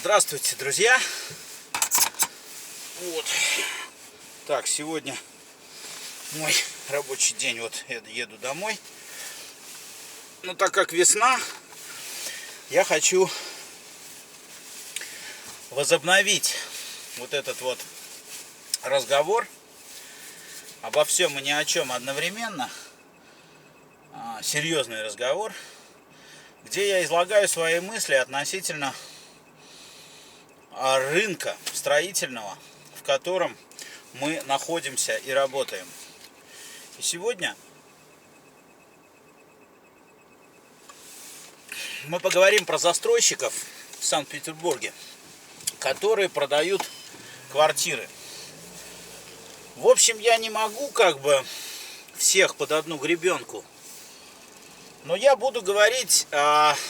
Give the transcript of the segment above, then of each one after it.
Здравствуйте, друзья! Вот. Так, сегодня мой рабочий день. Вот я еду домой. Но так как весна, я хочу возобновить вот этот вот разговор обо всем и ни о чем одновременно. Серьезный разговор, где я излагаю свои мысли относительно рынка строительного, в котором мы находимся и работаем. И сегодня мы поговорим про застройщиков в Санкт-Петербурге, которые продают квартиры. В общем, я не могу всех под одну гребенку, но я буду говорить,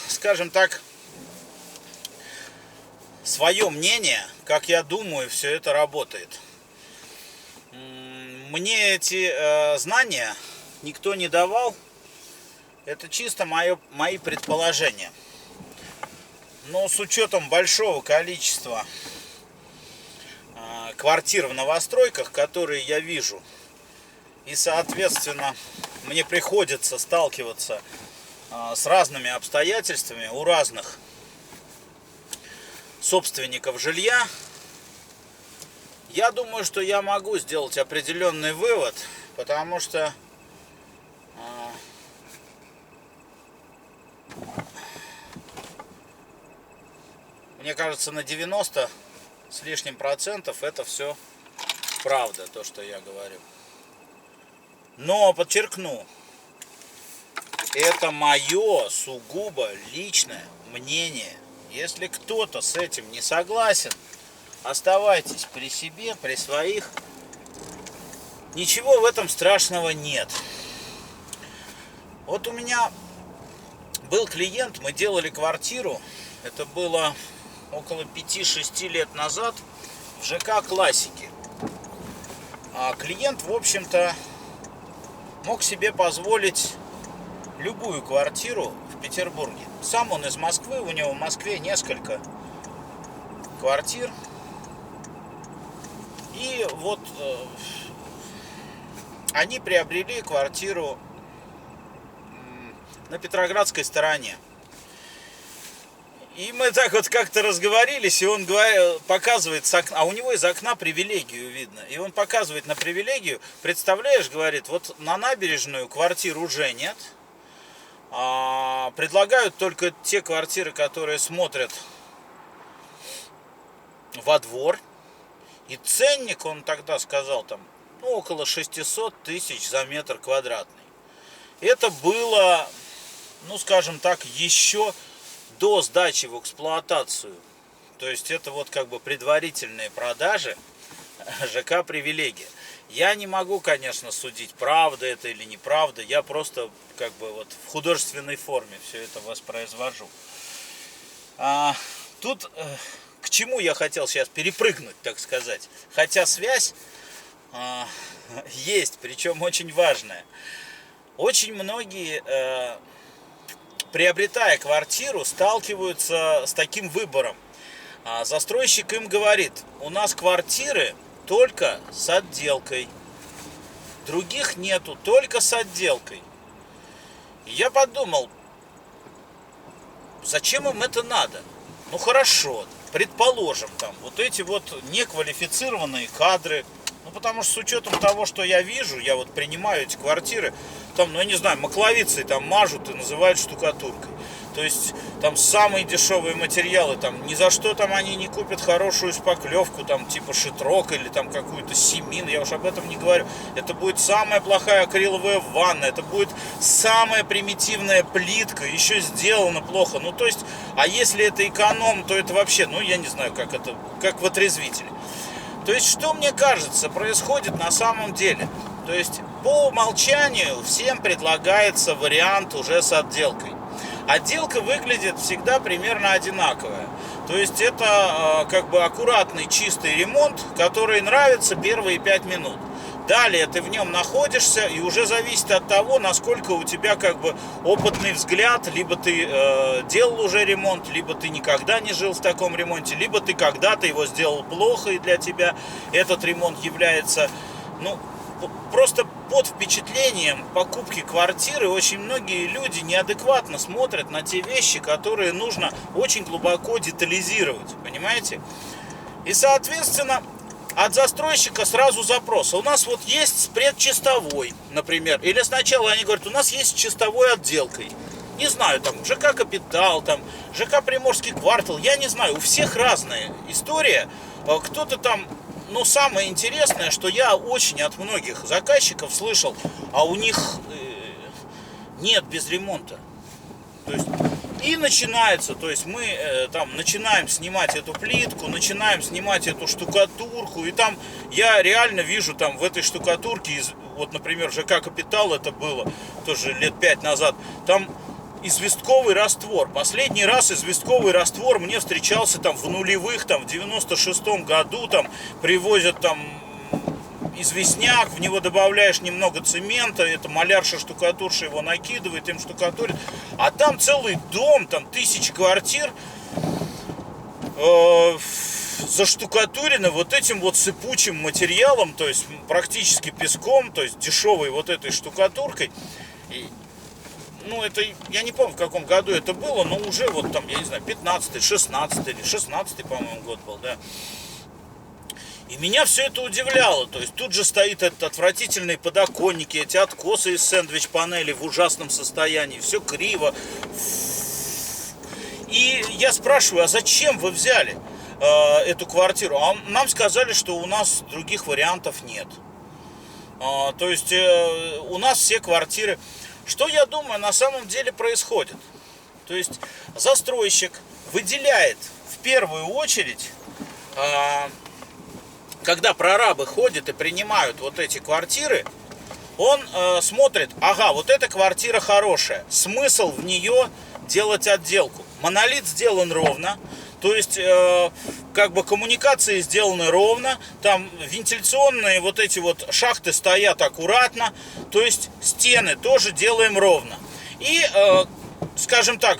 скажем так, свое мнение, как я думаю, все это работает. Мне эти знания никто не давал. Это чисто мои предположения. Но с учетом большого количества квартир в новостройках, которые я вижу, и, соответственно, мне приходится сталкиваться с разными обстоятельствами у разных собственников жилья, я думаю, что я могу сделать определенный вывод, потому что мне кажется, на 90 с лишним процентов это все правда, то, что я говорю. Но подчеркну, это мое сугубо личное мнение. Если кто-то с этим не согласен, оставайтесь при себе, при своих. Ничего в этом страшного нет. Вот у меня был клиент, мы делали квартиру, это было около 5-6 лет назад, в ЖК «Классики». А клиент, в общем-то, мог себе позволить любую квартиру в Петербурге. Сам он из Москвы, у него в Москве несколько квартир. И вот они приобрели квартиру на Петроградской стороне. И мы так вот как-то разговорились, и он показывает с окна, а у него из окна привилегию видно. И он показывает на привилегию, представляешь, говорит, вот на набережную квартир уже нет. Предлагают только те квартиры, которые смотрят во двор. И ценник, он тогда сказал, там около 600 тысяч за метр квадратный. Это было, скажем так, еще до сдачи в эксплуатацию. То есть это вот предварительные продажи ЖК «Привилегия». Я не могу, конечно, судить, правда это или неправда. Я просто в художественной форме все это воспроизвожу. Тут к чему я хотел сейчас перепрыгнуть, так сказать. Хотя связь есть, причем очень важная. Очень многие, приобретая квартиру, сталкиваются с таким выбором. Застройщик им говорит: у нас квартиры только с отделкой. Других нету, только с отделкой. И я подумал, зачем им это надо? Ну хорошо, предположим, там вот эти вот неквалифицированные кадры. Потому что с учетом того, что я вижу, я вот принимаю эти квартиры, там, я не знаю, макловицей там мажут и называют штукатуркой. То есть там самые дешевые материалы, там ни за что там они не купят хорошую шпаклевку, там типа шитрок или там какую-то семин, я уж об этом не говорю. Это будет самая плохая акриловая ванна, это будет самая примитивная плитка, еще сделано плохо. То есть, а если это эконом, то это вообще, я не знаю, как в отрезвителе. То есть, что мне кажется, происходит на самом деле? То есть, по умолчанию всем предлагается вариант уже с отделкой. Отделка выглядит всегда примерно одинаковая. То есть, это аккуратный, чистый ремонт, который нравится первые 5 минут. Далее ты в нем находишься, и уже зависит от того, насколько у тебя как бы опытный взгляд, либо ты делал уже ремонт, либо ты никогда не жил в таком ремонте, либо ты когда-то его сделал плохо, и для тебя этот ремонт является, ну, просто под впечатлением покупки квартиры очень многие люди неадекватно смотрят на те вещи, которые нужно очень глубоко детализировать, понимаете? И, соответственно, от застройщика сразу запрос. У нас вот есть с предчистовой, например. Или сначала они говорят, у нас есть с чистовой отделкой. Не знаю, там ЖК Капитал, там ЖК Приморский квартал. Я не знаю, у всех разная история. Кто-то там, но самое интересное, что я очень от многих заказчиков слышал, а у них нет без ремонта. То есть и начинается, то есть мы там начинаем снимать эту плитку, начинаем снимать эту штукатурку, и там я реально вижу там в этой штукатурке, вот, например, ЖК Капитал, это было тоже лет 5 назад, там известковый раствор. Последний раз известковый раствор мне встречался там в нулевых, там в 96-м году, там привозят там известняк, в него добавляешь немного цемента, это малярша-штукатурша его накидывает, им штукатурит, а там целый дом, там 1000 квартир заштукатурены вот этим вот сыпучим материалом, то есть практически песком, то есть дешевой вот этой штукатуркой. И, ну, это, я не помню, в каком году это было, но уже вот там, я не знаю, 15-й, 16-й или 16-й, по-моему, год был, да. И меня все это удивляло. То есть тут же стоит этот отвратительные подоконники, эти откосы из сэндвич-панелей в ужасном состоянии, все криво. И я спрашиваю, а зачем вы взяли эту квартиру? А нам сказали, что у нас других вариантов нет. То есть у нас все квартиры... Что, я думаю, на самом деле происходит? То есть застройщик выделяет в первую очередь... Когда прорабы ходят и принимают вот эти квартиры, он смотрит, ага, вот эта квартира хорошая, смысл в нее делать отделку. Монолит сделан ровно, то есть как бы коммуникации сделаны ровно, там вентиляционные вот эти вот шахты стоят аккуратно, то есть стены тоже делаем ровно. И, скажем так,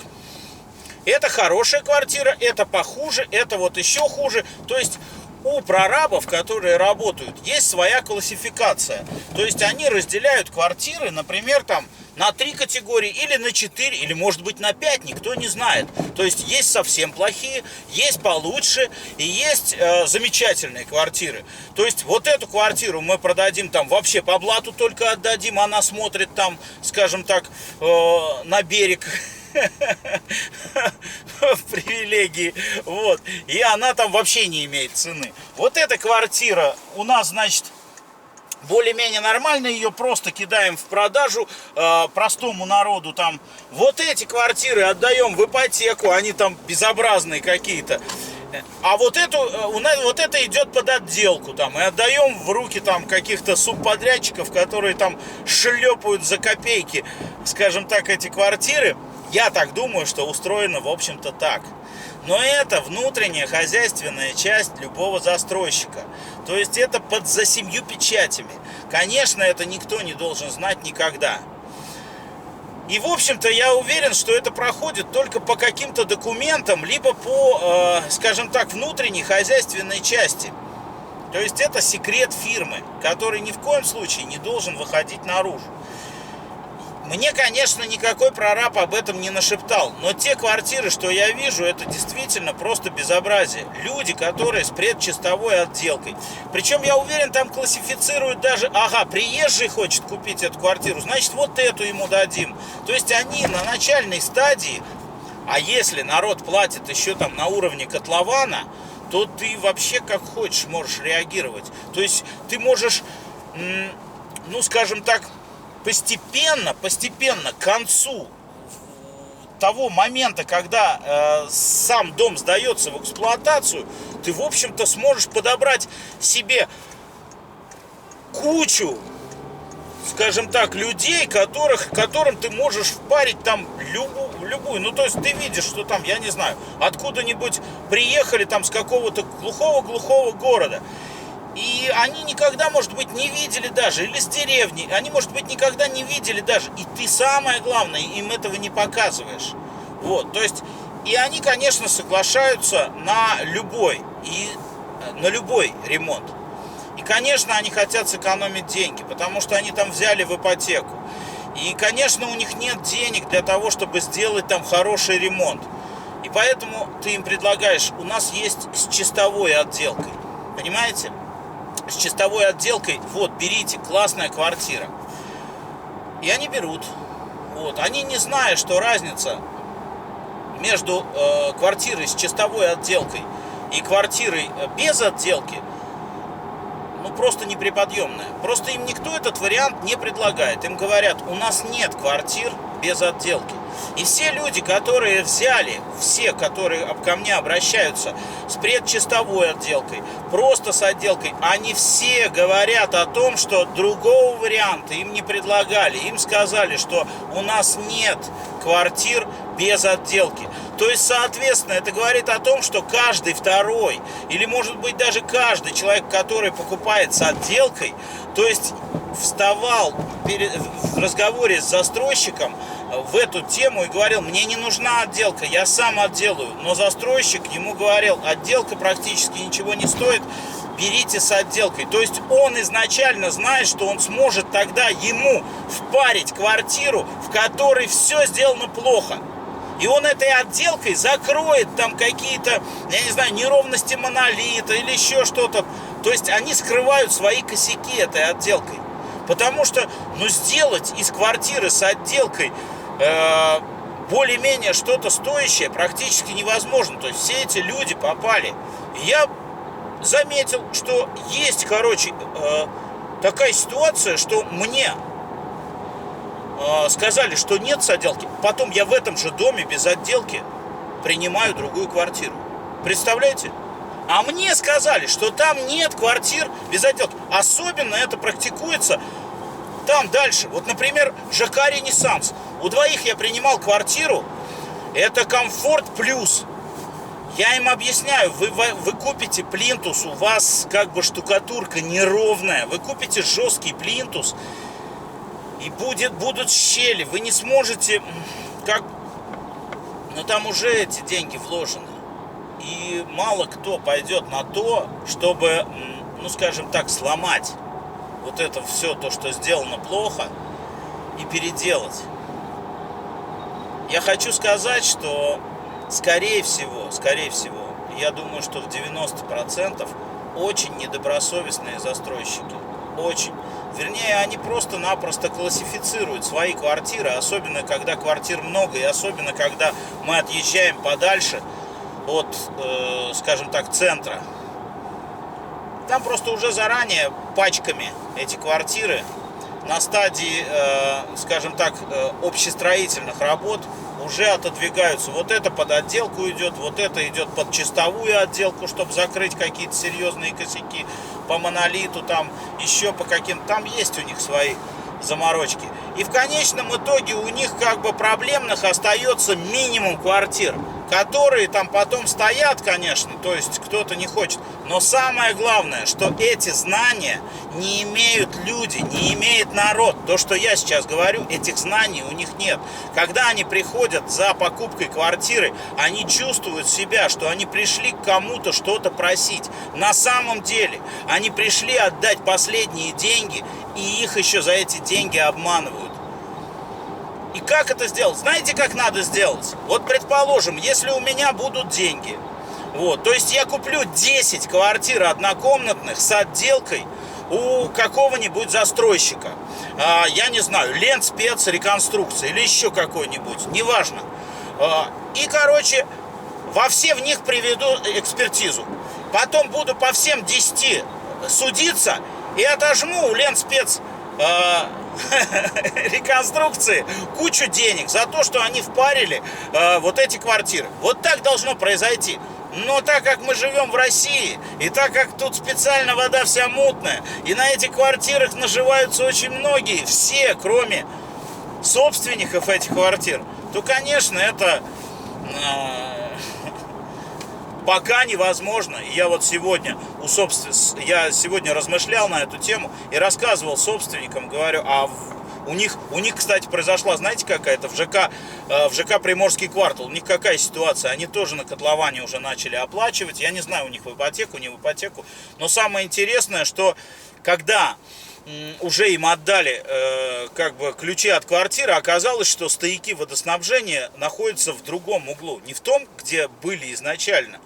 это хорошая квартира, это похуже, это вот еще хуже, то есть... У прорабов, которые работают, есть своя классификация. То есть они разделяют квартиры, например, там на 3 категории, или на 4, или может быть на 5, никто не знает. То есть есть совсем плохие, есть получше и есть замечательные квартиры. То есть вот эту квартиру мы продадим там вообще по блату только отдадим, она смотрит там, скажем так, на берег. В привилегии, вот, и она там вообще не имеет цены. Вот эта квартира у нас, значит, более-менее нормально, ее просто кидаем в продажу простому народу. Там вот эти квартиры отдаем в ипотеку, они там безобразные какие-то. А вот это идет под отделку там, и отдаем в руки там каких-то субподрядчиков, которые там шлепают за копейки, скажем так, эти квартиры. Я так думаю, что устроено, в общем-то, так. Но это внутренняя хозяйственная часть любого застройщика. То есть это за 7 печатями. Конечно, это никто не должен знать никогда. И, в общем-то, я уверен, что это проходит только по каким-то документам, либо по, скажем так, внутренней хозяйственной части. То есть это секрет фирмы, который ни в коем случае не должен выходить наружу. Мне, конечно, никакой прораб об этом не нашептал, но те квартиры, что я вижу, это действительно просто безобразие. Люди, которые с предчистовой отделкой. Причем, я уверен, там классифицируют даже, ага, приезжий хочет купить эту квартиру, значит, вот эту ему дадим. То есть они на начальной стадии, а если народ платит еще там на уровне котлована, то ты вообще как хочешь можешь реагировать. То есть ты можешь, ну, скажем так, постепенно к концу того момента, когда сам дом сдается в эксплуатацию, ты, в общем-то, сможешь подобрать себе кучу, скажем так, людей, которым ты можешь впарить там любую. Ну, то есть ты видишь, что там, я не знаю, откуда-нибудь приехали там с какого-то глухого города. И они никогда, может быть, не видели даже, или с деревни, они, может быть, никогда не видели даже. И ты, самое главное, им этого не показываешь. Вот, то есть, и они, конечно, соглашаются на любой ремонт. И, конечно, они хотят сэкономить деньги, потому что они там взяли в ипотеку. И, конечно, у них нет денег для того, чтобы сделать там хороший ремонт. И поэтому ты им предлагаешь, у нас есть с чистовой отделкой. Понимаете? С чистовой отделкой, вот, берите, классная квартира. И они берут. Вот. Они, не зная, что разница между квартирой с чистовой отделкой и квартирой без отделки, ну, просто неприподъемная. Просто им никто этот вариант не предлагает. Им говорят, у нас нет квартир без отделки. И все люди, которые взяли, все, которые ко мне обращаются с предчистовой отделкой, просто с отделкой, они все говорят о том, что другого варианта им не предлагали. Им сказали, что у нас нет квартир без отделки. То есть, соответственно, это говорит о том, что каждый второй, или может быть даже каждый человек, который покупает с отделкой, то есть вставал в разговоре с застройщиком в эту тему и говорил, мне не нужна отделка, я сам отделаю. Но застройщик ему говорил, отделка практически ничего не стоит, берите с отделкой. То есть он изначально знает, что он сможет тогда ему впарить квартиру, в которой все сделано плохо. И он этой отделкой закроет там какие-то, я не знаю, неровности монолита или еще что-то. То есть они скрывают свои косяки этой отделкой. Потому что, ну, сделать из квартиры с отделкой более-менее что-то стоящее практически невозможно. То есть все эти люди попали. И я заметил, что есть, короче, такая ситуация, что мне сказали, что нет с отделки. Потом я в этом же доме без отделки принимаю другую квартиру. Представляете? А мне сказали, что там нет квартир без отделки. Особенно это практикуется там дальше. Вот, например, ЖК «Ренессанс». У двоих я принимал квартиру. Это комфорт плюс. Я им объясняю, вы купите плинтус, у вас как бы штукатурка неровная. Вы купите жесткий плинтус, и будут щели. Вы не сможете, но там уже эти деньги вложены. И мало кто пойдет на то, чтобы, ну, скажем так, сломать вот это все, то, что сделано плохо, и переделать. Я хочу сказать, что скорее всего, я думаю, что в 90% очень недобросовестные застройщики. Очень. Вернее, они просто-напросто классифицируют свои квартиры, особенно когда квартир много, и особенно когда мы отъезжаем подальше от, скажем так, центра. Там просто уже заранее пачками эти квартиры на стадии, скажем так, общестроительных работ уже отодвигаются. Вот это под отделку идет, вот это идет под чистовую отделку, чтобы закрыть какие-то серьезные косяки по монолиту, там еще по каким-то, там есть у них свои заморочки. И в конечном итоге у них как бы проблемных остается минимум квартир, которые там потом стоят, конечно, то есть кто-то не хочет. Но самое главное, что эти знания не имеют люди, не имеет народ. То, что я сейчас говорю, этих знаний у них нет. Когда они приходят за покупкой квартиры, они чувствуют себя, что они пришли к кому-то что-то просить. На самом деле, они пришли отдать последние деньги, и их еще за эти деньги обманывают. И как это сделать? Знаете, как надо сделать? Вот, предположим, если у меня будут деньги, вот, то есть я куплю 10 квартир однокомнатных с отделкой у какого-нибудь застройщика, я не знаю, Ленспецреконструкция или еще какой-нибудь, неважно. И, короче, во все в них приведу экспертизу. Потом буду по всем 10 судиться и отожму у Ленспецреконструкции кучу денег за то, что они впарили вот эти квартиры. Вот так должно произойти. Но так как мы живем в России, и так как тут специально вода вся мутная, и на этих квартирах наживаются очень многие, все, кроме собственников этих квартир, то, конечно, это пока невозможно. И я вот сегодня я сегодня размышлял на эту тему и рассказывал собственникам, говорю, у них, кстати, произошла, знаете, какая-то в ЖК Приморский квартал. У них какая ситуация? Они тоже на котловане уже начали оплачивать. Я не знаю, у них в ипотеку, не в ипотеку. Но самое интересное, что когда уже им отдали как бы ключи от квартиры, оказалось, что стояки водоснабжения находятся в другом углу. Не в том, где были изначально,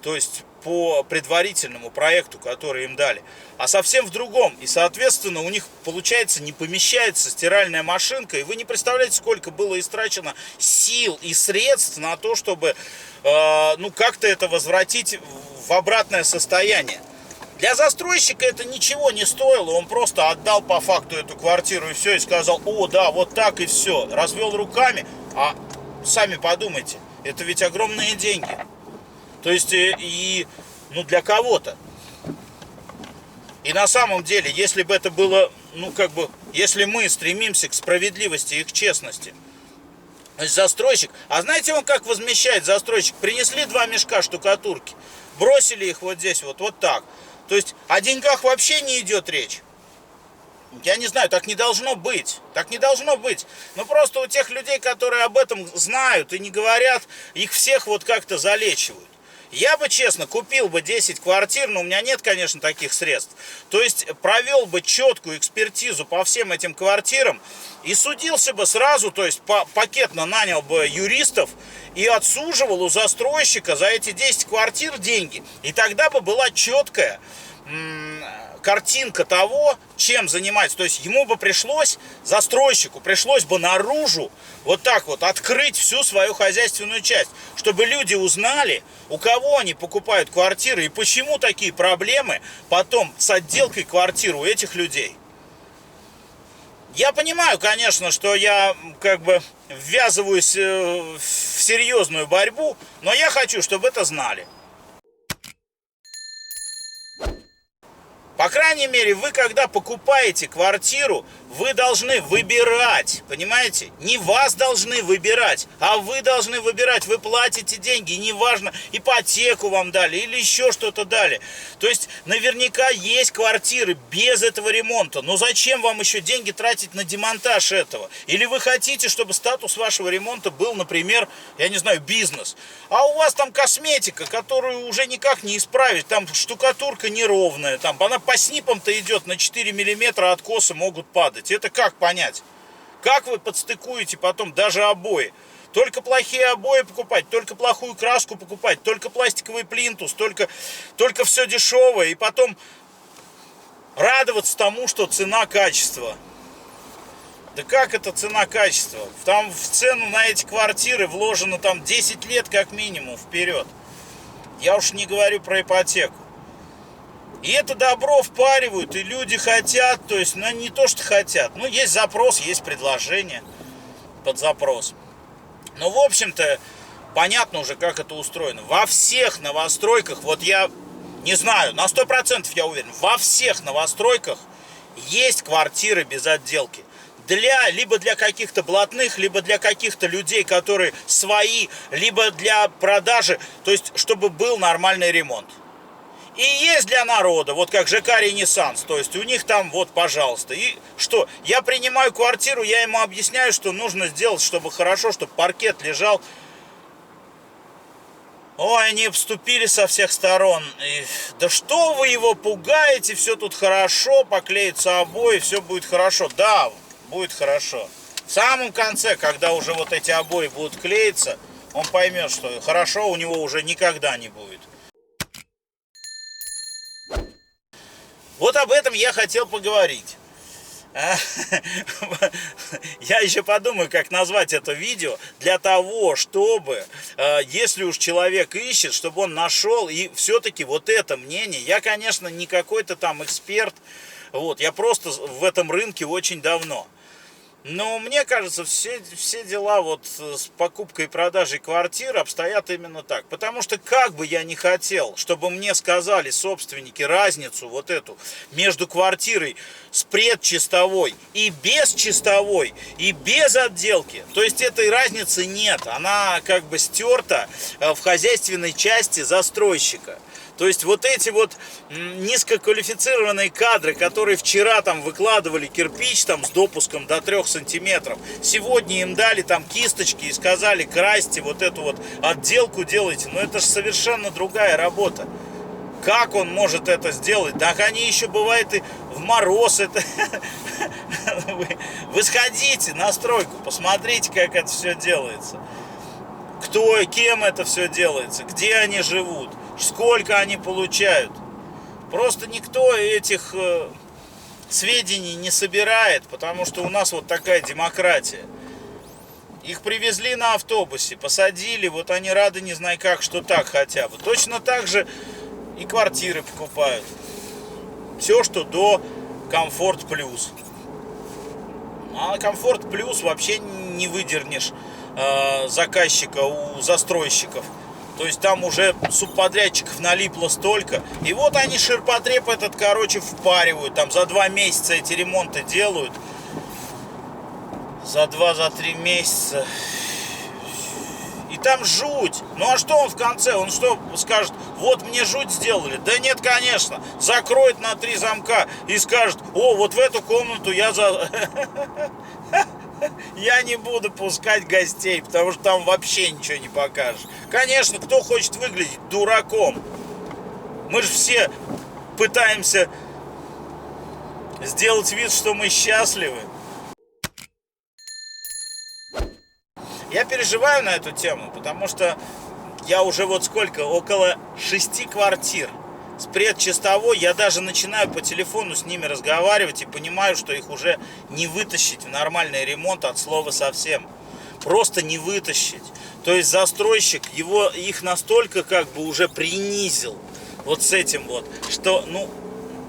то есть по предварительному проекту, который им дали, а совсем в другом. И, соответственно, у них, получается, не помещается стиральная машинка. И вы не представляете, сколько было истрачено сил и средств на то, чтобы как-то это возвратить в обратное состояние. Для застройщика это ничего не стоило, он просто отдал по факту эту квартиру и все, и сказал, о, да, вот так и все, развел руками, а сами подумайте, это ведь огромные деньги, то есть для кого-то. И на самом деле, если бы это было, если мы стремимся к справедливости и к честности, застройщик, а знаете, он как возмещает застройщик, принесли 2 мешка штукатурки, бросили их вот здесь, вот так. То есть о деньгах вообще не идет речь. Я не знаю, так не должно быть. Так не должно быть. Но просто у тех людей, которые об этом знают и не говорят, их всех вот как-то залечивают. Я бы, честно, купил бы 10 квартир, но у меня нет, конечно, таких средств. То есть провел бы четкую экспертизу по всем этим квартирам и судился бы сразу, то есть пакетно нанял бы юристов и отсуживал у застройщика за эти 10 квартир деньги. И тогда бы была четкая картинка того, чем занимается. То есть ему бы пришлось, застройщику пришлось бы наружу вот так вот открыть всю свою хозяйственную часть, чтобы люди узнали, у кого они покупают квартиры и почему такие проблемы потом с отделкой квартир у этих людей. Я понимаю, конечно, что я как бы ввязываюсь в серьезную борьбу, но я хочу, чтобы это знали. По крайней мере, вы, когда покупаете квартиру, вы должны выбирать, понимаете? Не вас должны выбирать, а вы должны выбирать. Вы платите деньги, неважно, ипотеку вам дали или еще что-то дали. То есть, наверняка есть квартиры без этого ремонта. Но зачем вам еще деньги тратить на демонтаж этого? Или вы хотите, чтобы статус вашего ремонта был, например, я не знаю, бизнес? А у вас там косметика, которую уже никак не исправить. Там штукатурка неровная, там она по снипам-то идет на 4 миллиметра, откосы могут падать. Это как понять? Как вы подстыкуете потом даже обои? Только плохие обои покупать, только плохую краску покупать, только пластиковый плинтус, только все дешевое. И потом радоваться тому, что цена-качество. Да как это цена-качество? Там в цену на эти квартиры вложено там 10 лет как минимум вперед. Я уж не говорю про ипотеку. И это добро впаривают, и люди хотят, то есть, не то, что хотят. Есть запрос, есть предложение под запрос. Но, в общем-то, понятно уже, как это устроено. Во всех новостройках, вот я не знаю, на 100% я уверен, во всех новостройках есть квартиры без отделки. Либо для каких-то блатных, либо для каких-то людей, которые свои, либо для продажи, то есть, чтобы был нормальный ремонт. И есть для народа, вот как ЖК Ренессанс, то есть у них там вот, пожалуйста. И что, я принимаю квартиру, я ему объясняю, что нужно сделать, чтобы хорошо, чтобы паркет лежал. Ой, они обступили со всех сторон. Да что вы его пугаете, все тут хорошо, поклеятся обои, все будет хорошо. Да, будет хорошо. В самом конце, когда уже вот эти обои будут клеиться, он поймет, что хорошо у него уже никогда не будет. Вот об этом я хотел поговорить. Я еще подумаю, как назвать это видео, для того, чтобы, если уж человек ищет, чтобы он нашел и все-таки вот это мнение. Я, конечно, не какой-то там эксперт, я просто в этом рынке очень давно. Но мне кажется, все дела вот с покупкой и продажей квартир обстоят именно так. Потому что как бы я ни хотел, чтобы мне сказали собственники разницу вот эту между квартирой с предчистовой и без чистовой, и без отделки, то есть этой разницы нет. Она как бы стерта в хозяйственной части застройщика. То есть вот эти вот низкоквалифицированные кадры, которые вчера там выкладывали кирпич там с допуском до 3 сантиметров, сегодня им дали там кисточки и сказали: красьте вот эту вот отделку, делайте. Но это же совершенно другая работа. Как он может это сделать? Так они еще бывает и в мороз это. Вы сходите на стройку, посмотрите, как это все делается. Кто и кем это все делается, где они живут, сколько они получают. Просто никто этих сведений не собирает, потому что у нас вот такая демократия. Их привезли на автобусе, посадили, вот они рады не знаю как, что так хотя бы. Точно так же и квартиры покупают. Все, что до Комфорт Плюс. А на Комфорт Плюс вообще не выдернешь заказчика у застройщиков. То есть там уже субподрядчиков налипло столько. И вот они ширпотреб этот, короче, впаривают. Там за 2 месяца эти ремонты делают. За 2-3 месяца. И там жуть. Ну а что он в конце? Он что скажет: вот мне жуть сделали? Да нет, конечно. Закроет на 3 замка и скажет: о, вот в эту комнату я не буду пускать гостей, потому что там вообще ничего не покажешь. Конечно, кто хочет выглядеть дураком? Мы же все пытаемся сделать вид, что мы счастливы. Я переживаю на эту тему, потому что я уже вот сколько, около 6 квартир с предчистовой, я даже начинаю по телефону с ними разговаривать и понимаю, что их уже не вытащить в нормальный ремонт от слова совсем. Просто не вытащить. То есть застройщик их настолько как бы уже принизил вот с этим вот, что, ну,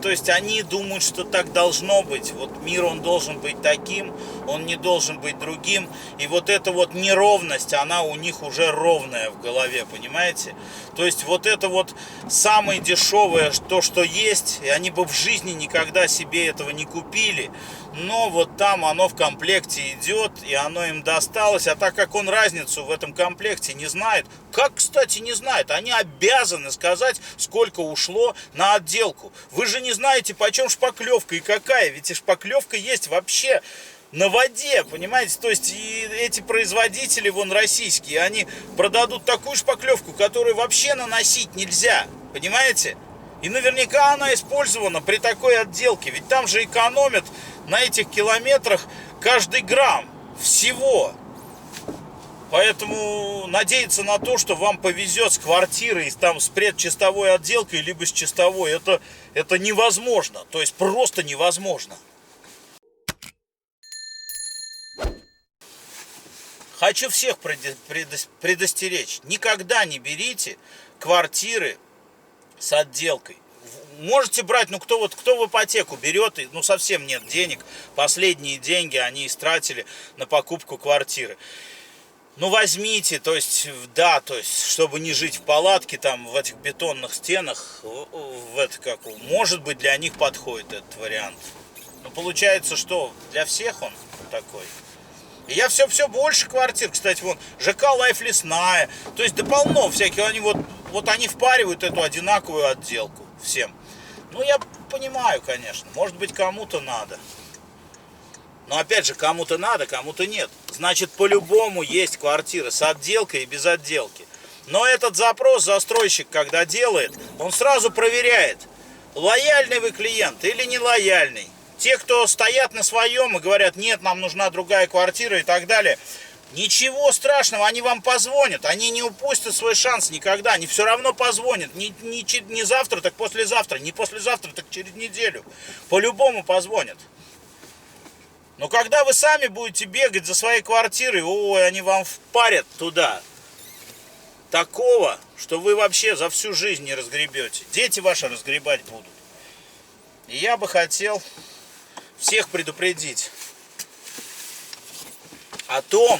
то есть они думают, что так должно быть. Вот мир, он должен быть таким, он не должен быть другим. И вот эта вот неровность, она у них уже ровная в голове, понимаете? То есть вот это вот самое дешевое, то, что есть, и они бы в жизни никогда себе этого не купили. Но вот там оно в комплекте идет, и оно им досталось. А так как он разницу в этом комплекте не знает, как, кстати, не знает, они обязаны сказать, сколько ушло на отделку. Вы же не знаете, почем шпаклевка и какая, ведь и шпаклевка есть вообще на воде, понимаете? То есть и эти производители, вон российские, они продадут такую шпаклевку, которую вообще наносить нельзя, понимаете? И наверняка она использована при такой отделке, ведь там же экономят на этих километрах каждый грамм всего. Поэтому надеяться на то, что вам повезет с квартирой, там с предчистовой отделкой, либо с чистовой, это невозможно. То есть просто невозможно. Хочу всех предостеречь. Никогда не берите квартиры с отделкой. Можете брать, ну кто в ипотеку берет, ну совсем нет денег, последние деньги они истратили на покупку квартиры. Ну возьмите, то есть, да, то есть, чтобы не жить в палатке, там, в этих бетонных стенах, может быть, для них подходит этот вариант. Но получается, что для всех он такой. И я все больше квартир, кстати, вон, ЖК Лайф Лесная, то есть, да полно всяких, они вот они впаривают эту одинаковую отделку всем. Ну, я понимаю, конечно, может быть, кому-то надо. Но опять же, кому-то надо, кому-то нет. Значит, по-любому есть квартиры с отделкой и без отделки. Но этот запрос застройщик, когда делает, он сразу проверяет, лояльный вы клиент или не лояльный. Те, кто стоят на своем и говорят: нет, нам нужна другая квартира и так далее, ничего страшного, они вам позвонят, они не упустят свой шанс никогда, они все равно позвонят, не завтра, так послезавтра, не послезавтра, так через неделю, по-любому позвонят. Но когда вы сами будете бегать за своей квартирой, ой, они вам впарят туда такого, что вы вообще за всю жизнь не разгребете, дети ваши разгребать будут. И я бы хотел всех предупредить. о том,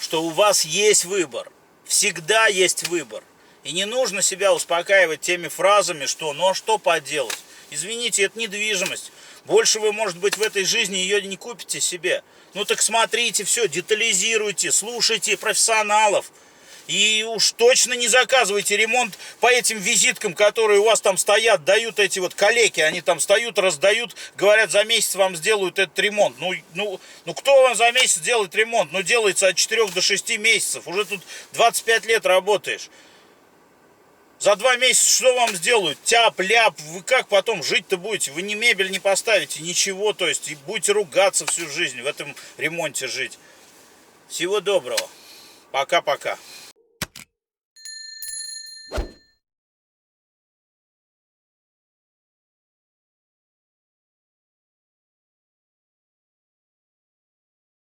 что у вас есть выбор. Всегда есть выбор. И не нужно себя успокаивать теми фразами, что ну а что поделать. Извините, это недвижимость. Больше вы, может быть, в этой жизни ее не купите себе. Ну так смотрите, все, детализируйте, слушайте профессионалов. И уж точно не заказывайте ремонт по этим визиткам, которые у вас там стоят, дают эти вот калеки, они там встают, раздают, говорят, за месяц вам сделают этот ремонт. Ну кто вам за месяц делает ремонт? Ну делается от 4 до 6 месяцев, уже тут 25 лет работаешь. За 2 месяца что вам сделают? Тяп-ляп, вы как потом жить-то будете? Вы ни мебель не поставите, ничего, то есть и будете ругаться всю жизнь в этом ремонте жить. Всего доброго. Пока-пока.